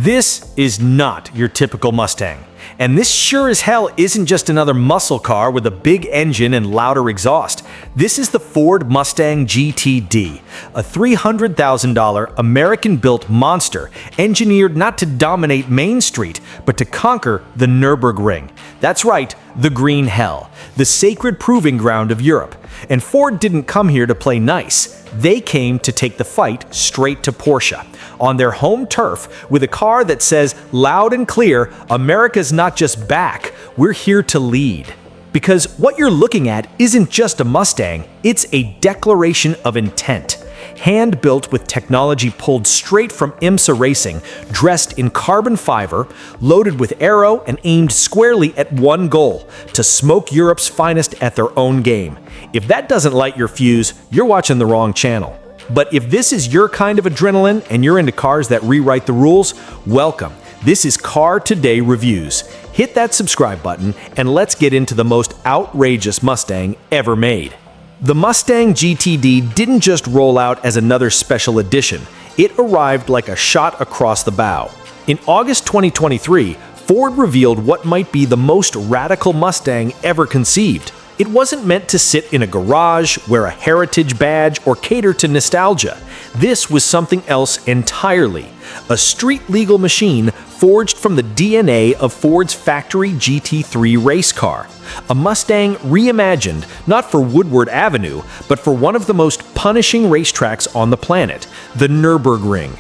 This is not your typical Mustang. And this sure as hell isn't just another muscle car with a big engine and louder exhaust. This is the Ford Mustang GTD, a $300,000 American-built monster engineered not to dominate Main Street, but to conquer the Nürburgring. That's right, the Green Hell, the sacred proving ground of Europe. And Ford didn't come here to play nice. They came to take the fight straight to Porsche, on their home turf, with a car that says loud and clear, America's not just back, we're here to lead. Because what you're looking at isn't just a Mustang, it's a declaration of intent. Hand-built with technology pulled straight from IMSA racing, dressed in carbon fiber, loaded with aero and aimed squarely at one goal, to smoke Europe's finest at their own game. If that doesn't light your fuse, you're watching the wrong channel. But if this is your kind of adrenaline and you're into cars that rewrite the rules, welcome. This is Car Today Reviews. Hit that subscribe button and let's get into the most outrageous Mustang ever made. The Mustang GTD didn't just roll out as another special edition, it arrived like a shot across the bow. In August 2023, Ford revealed what might be the most radical Mustang ever conceived. It wasn't meant to sit in a garage, wear a heritage badge, or cater to nostalgia. This was something else entirely. A street-legal machine forged from the DNA of Ford's factory GT3 race car. A Mustang reimagined, not for Woodward Avenue, but for one of the most punishing racetracks on the planet, the Nürburgring.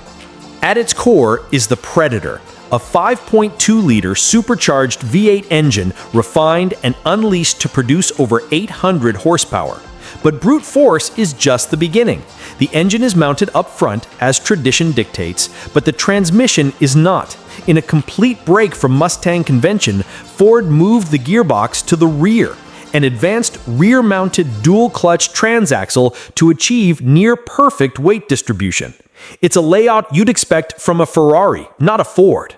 At its core is the Predator, a 5.2-liter supercharged V8 engine refined and unleashed to produce over 800 horsepower. But brute force is just the beginning. The engine is mounted up front, as tradition dictates, but the transmission is not. In a complete break from Mustang convention, Ford moved the gearbox to the rear, an advanced rear-mounted dual-clutch transaxle to achieve near-perfect weight distribution. It's a layout you'd expect from a Ferrari, not a Ford.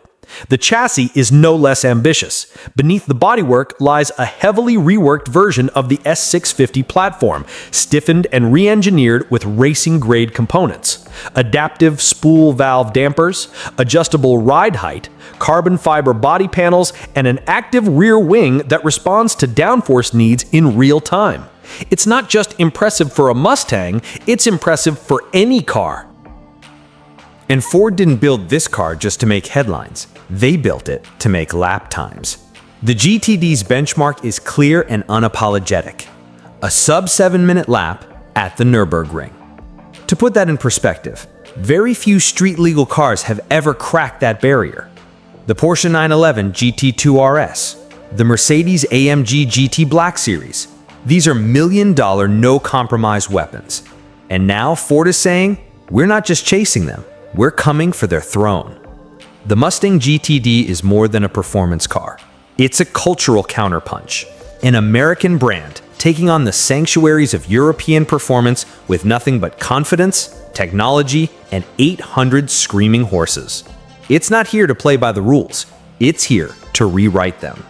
The chassis is no less ambitious. Beneath the bodywork lies a heavily reworked version of the S650 platform, stiffened and re-engineered with racing-grade components. Adaptive spool valve dampers, adjustable ride height, carbon fiber body panels, and an active rear wing that responds to downforce needs in real time. It's not just impressive for a Mustang, it's impressive for any car. And Ford didn't build this car just to make headlines. They built it to make lap times. The GTD's benchmark is clear and unapologetic. A sub-7-minute lap at the Nürburgring. To put that in perspective, very few street-legal cars have ever cracked that barrier. The Porsche 911 GT2 RS, the Mercedes-AMG GT Black Series. These are million-dollar no-compromise weapons. And now Ford is saying, we're not just chasing them. We're coming for their throne. The Mustang GTD is more than a performance car. It's a cultural counterpunch. An American brand taking on the sanctuaries of European performance with nothing but confidence, technology, and 800 screaming horses. It's not here to play by the rules. It's here to rewrite them.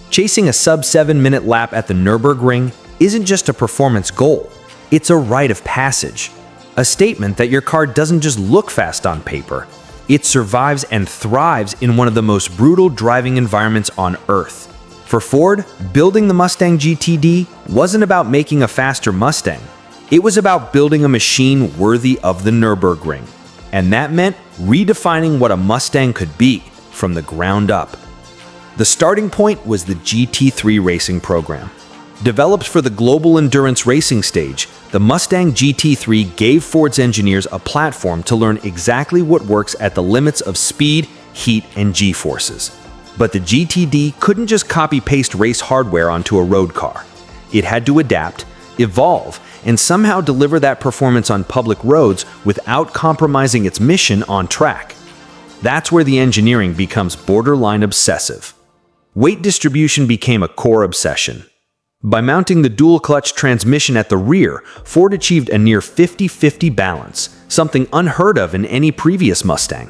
Chasing a sub-7-minute lap at the Nürburgring isn't just a performance goal. It's a rite of passage. A statement that your car doesn't just look fast on paper, it survives and thrives in one of the most brutal driving environments on Earth. For Ford, building the Mustang GTD wasn't about making a faster Mustang. It was about building a machine worthy of the Nürburgring. And that meant redefining what a Mustang could be from the ground up. The starting point was the GT3 racing program. Developed for the global endurance racing stage, the Mustang GT3 gave Ford's engineers a platform to learn exactly what works at the limits of speed, heat, and G-forces. But the GTD couldn't just copy-paste race hardware onto a road car. It had to adapt, evolve, and somehow deliver that performance on public roads without compromising its mission on track. That's where the engineering becomes borderline obsessive. Weight distribution became a core obsession. By mounting the dual-clutch transmission at the rear, Ford achieved a near 50-50 balance, something unheard of in any previous Mustang.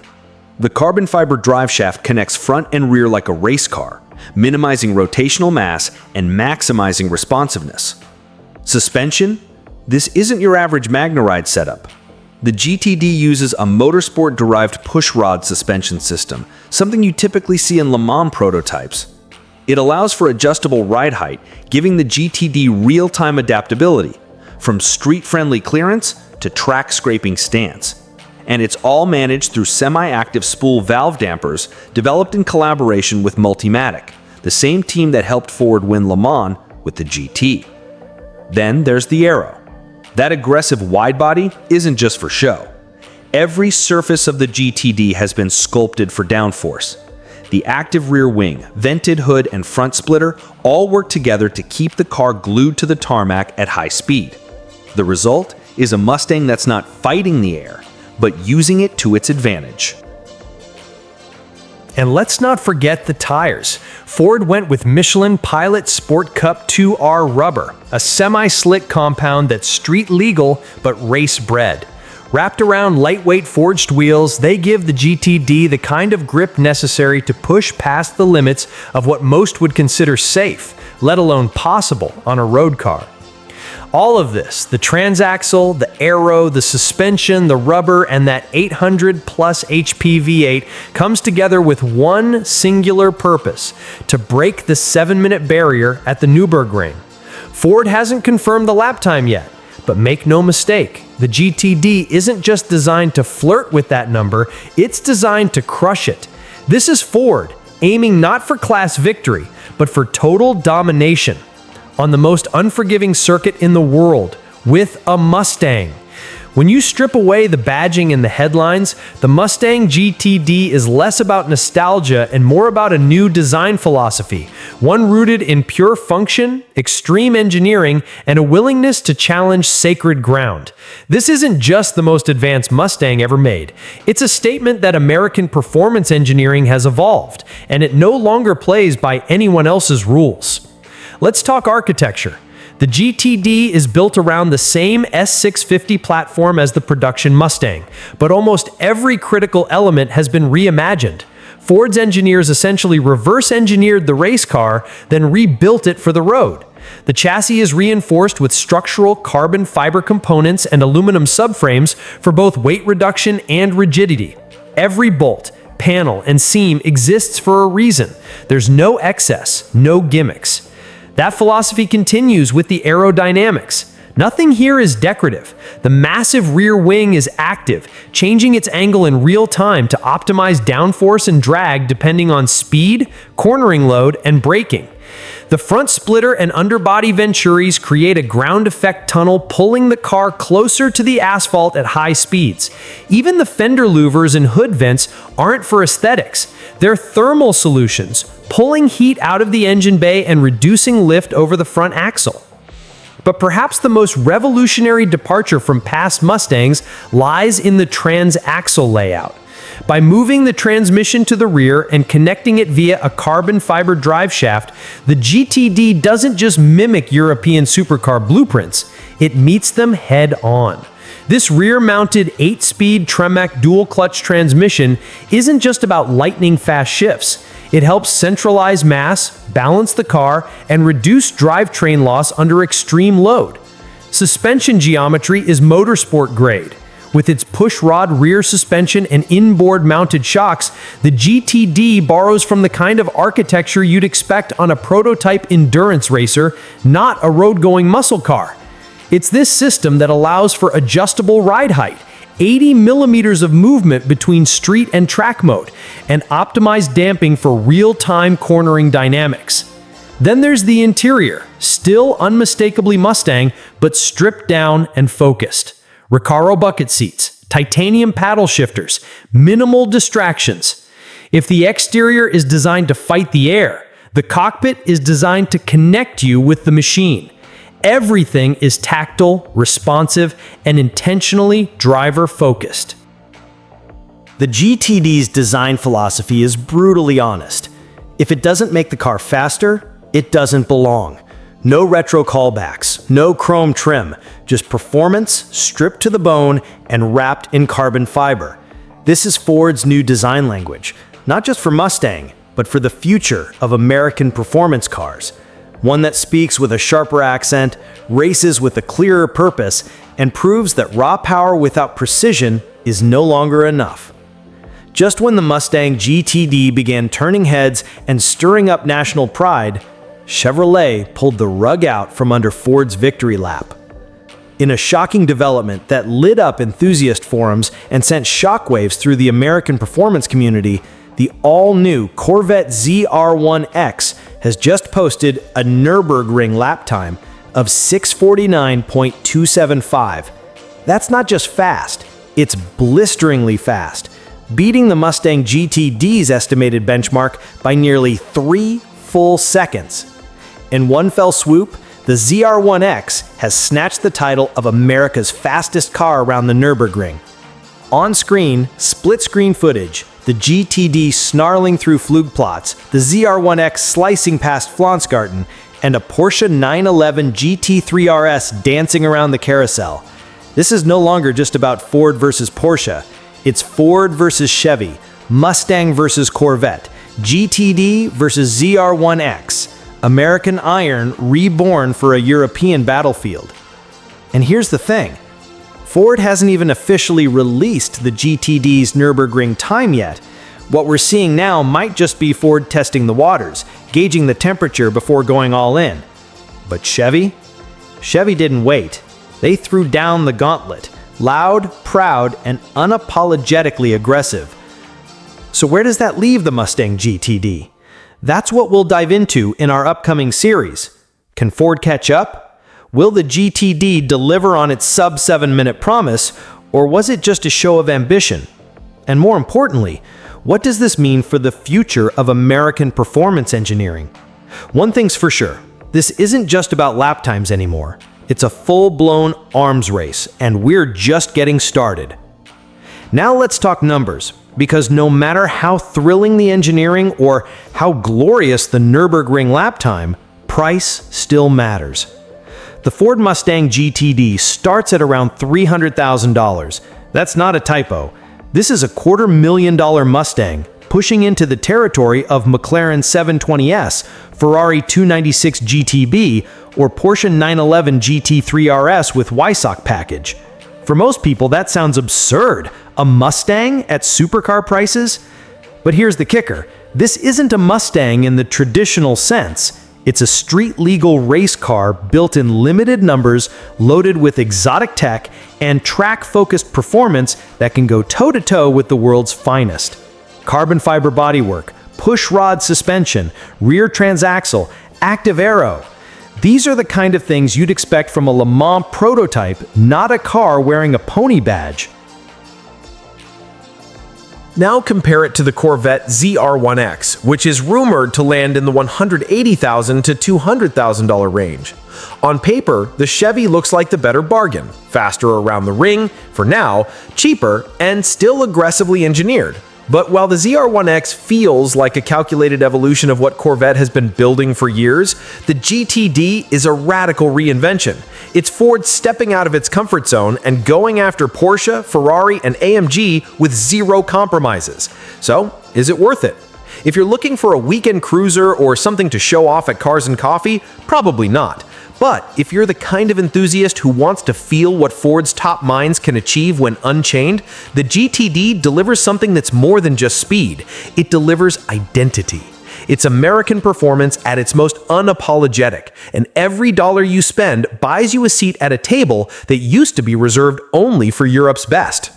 The carbon fiber driveshaft connects front and rear like a race car, minimizing rotational mass and maximizing responsiveness. Suspension? This isn't your average Magna Ride setup. The GTD uses a motorsport-derived pushrod suspension system, something you typically see in Le Mans prototypes. It allows for adjustable ride height, giving the GTD real-time adaptability, from street-friendly clearance to track-scraping stance. And it's all managed through semi-active spool valve dampers developed in collaboration with Multimatic, the same team that helped Ford win Le Mans with the GT. Then there's the aero. That aggressive widebody isn't just for show. Every surface of the GTD has been sculpted for downforce. The active rear wing, vented hood, and front splitter all work together to keep the car glued to the tarmac at high speed. The result is a Mustang that's not fighting the air, but using it to its advantage. And let's not forget the tires. Ford went with Michelin Pilot Sport Cup 2R rubber, a semi-slick compound that's street legal but race bred. Wrapped around lightweight forged wheels, they give the GTD the kind of grip necessary to push past the limits of what most would consider safe, let alone possible, on a road car. All of this, the transaxle, the aero, the suspension, the rubber, and that 800-plus HP V8 comes together with one singular purpose: to break the 7-minute barrier at the Nürburgring. Ford hasn't confirmed the lap time yet, but make no mistake, the GTD isn't just designed to flirt with that number, it's designed to crush it. This is Ford, aiming not for class victory, but for total domination on the most unforgiving circuit in the world, with a Mustang. When you strip away the badging and the headlines, the Mustang GTD is less about nostalgia and more about a new design philosophy, one rooted in pure function, extreme engineering, and a willingness to challenge sacred ground. This isn't just the most advanced Mustang ever made. It's a statement that American performance engineering has evolved, and it no longer plays by anyone else's rules. Let's talk architecture. The GTD is built around the same S650 platform as the production Mustang, but almost every critical element has been reimagined. Ford's engineers essentially reverse-engineered the race car, then rebuilt it for the road. The chassis is reinforced with structural carbon fiber components and aluminum subframes for both weight reduction and rigidity. Every bolt, panel, and seam exists for a reason. There's no excess, no gimmicks. That philosophy continues with the aerodynamics. Nothing here is decorative. The massive rear wing is active, changing its angle in real time to optimize downforce and drag depending on speed, cornering load, and braking. The front splitter and underbody venturis create a ground effect tunnel, pulling the car closer to the asphalt at high speeds. Even the fender louvers and hood vents aren't for aesthetics. They're thermal solutions, pulling heat out of the engine bay and reducing lift over the front axle. But perhaps the most revolutionary departure from past Mustangs lies in the transaxle layout. By moving the transmission to the rear and connecting it via a carbon fiber drive shaft, the GTD doesn't just mimic European supercar blueprints, it meets them head on. This rear-mounted 8-speed Tremec dual-clutch transmission isn't just about lightning-fast shifts. It helps centralize mass, balance the car, and reduce drivetrain loss under extreme load. Suspension geometry is motorsport grade. With its pushrod rear suspension and inboard mounted shocks, the GTD borrows from the kind of architecture you'd expect on a prototype endurance racer, not a road-going muscle car. It's this system that allows for adjustable ride height, 80 millimeters of movement between street and track mode, and optimized damping for real-time cornering dynamics. Then there's the interior, still unmistakably Mustang, but stripped down and focused. Recaro bucket seats, titanium paddle shifters, minimal distractions. If the exterior is designed to fight the air, the cockpit is designed to connect you with the machine. Everything is tactile, responsive, and intentionally driver-focused. The GTD's design philosophy is brutally honest. If it doesn't make the car faster, it doesn't belong. No retro callbacks, no chrome trim, just performance stripped to the bone and wrapped in carbon fiber. This is Ford's new design language, not just for Mustang, but for the future of American performance cars. One that speaks with a sharper accent, races with a clearer purpose, and proves that raw power without precision is no longer enough. Just when the Mustang GTD began turning heads and stirring up national pride, Chevrolet pulled the rug out from under Ford's victory lap. In a shocking development that lit up enthusiast forums and sent shockwaves through the American performance community, the all-new Corvette ZR1X has just posted a Nürburgring lap time of 649.275. That's not just fast, it's blisteringly fast, beating the Mustang GTD's estimated benchmark by nearly 3 full seconds. In one fell swoop, the ZR1X has snatched the title of America's fastest car around the Nürburgring. On-screen, split-screen footage, the GTD snarling through Flugplatz, the ZR1X slicing past Flansgarten, and a Porsche 911 GT3 RS dancing around the carousel. This is no longer just about Ford versus Porsche. It's Ford versus Chevy, Mustang versus Corvette, GTD versus ZR1X, American iron reborn for a European battlefield. And here's the thing. Ford hasn't even officially released the GTD's Nürburgring time yet. What we're seeing now might just be Ford testing the waters, gauging the temperature before going all in. But Chevy? Chevy didn't wait. They threw down the gauntlet, loud, proud, and unapologetically aggressive. So where does that leave the Mustang GTD? That's what we'll dive into in our upcoming series. Can Ford catch up? Will the GTD deliver on its sub-7-minute promise, or was it just a show of ambition? And more importantly, what does this mean for the future of American performance engineering? One thing's for sure, this isn't just about lap times anymore. It's a full-blown arms race, and we're just getting started. Now let's talk numbers, because no matter how thrilling the engineering or how glorious the Nürburgring lap time, price still matters. The Ford Mustang GTD starts at around $300,000. That's not a typo. This is a $250,000 Mustang, pushing into the territory of McLaren 720S, Ferrari 296 GTB, or Porsche 911 GT3 RS with Weissach package. For most people, that sounds absurd. A Mustang at supercar prices? But here's the kicker. This isn't a Mustang in the traditional sense. It's a street-legal race car built in limited numbers, loaded with exotic tech and track-focused performance that can go toe-to-toe with the world's finest. Carbon fiber bodywork, push-rod suspension, rear transaxle, active aero. These are the kind of things you'd expect from a Le Mans prototype, not a car wearing a pony badge. Now compare it to the Corvette ZR1X, which is rumored to land in the $180,000 to $200,000 range. On paper, the Chevy looks like the better bargain, faster around the ring, for now, cheaper, and still aggressively engineered. But while the ZR1X feels like a calculated evolution of what Corvette has been building for years, the GTD is a radical reinvention. It's Ford stepping out of its comfort zone and going after Porsche, Ferrari, and AMG with zero compromises. So, is it worth it? If you're looking for a weekend cruiser or something to show off at Cars and Coffee, probably not. But if you're the kind of enthusiast who wants to feel what Ford's top minds can achieve when unchained, the GTD delivers something that's more than just speed. It delivers identity. It's American performance at its most unapologetic, and every dollar you spend buys you a seat at a table that used to be reserved only for Europe's best.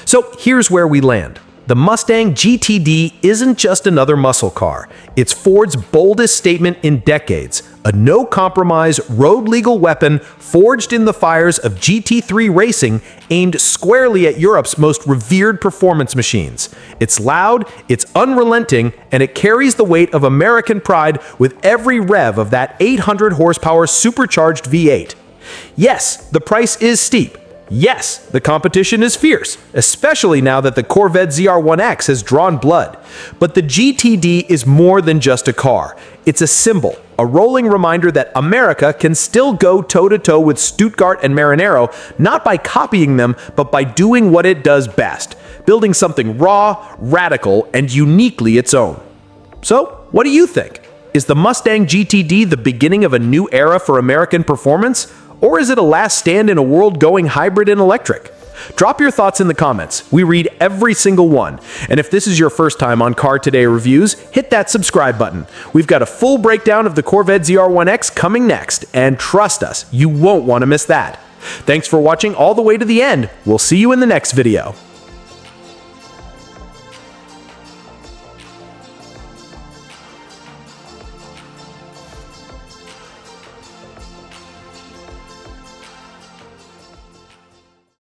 So here's where we land. The Mustang GTD isn't just another muscle car. It's Ford's boldest statement in decades, a no-compromise, road-legal weapon forged in the fires of GT3 racing aimed squarely at Europe's most revered performance machines. It's loud, it's unrelenting, and it carries the weight of American pride with every rev of that 800-horsepower supercharged V8. Yes, the price is steep. Yes, the competition is fierce, especially now that the Corvette ZR1X has drawn blood. But the GTD is more than just a car. It's a symbol, a rolling reminder that America can still go toe-to-toe with Stuttgart and Maranello, not by copying them, but by doing what it does best, building something raw, radical, and uniquely its own. So, what do you think? Is the Mustang GTD the beginning of a new era for American performance? Or is it a last stand in a world going hybrid and electric? Drop your thoughts in the comments. We read every single one. And if this is your first time on Car Today Reviews, hit that subscribe button. We've got a full breakdown of the Corvette ZR1X coming next, and trust us, you won't want to miss that. Thanks for watching all the way to the end. We'll see you in the next video.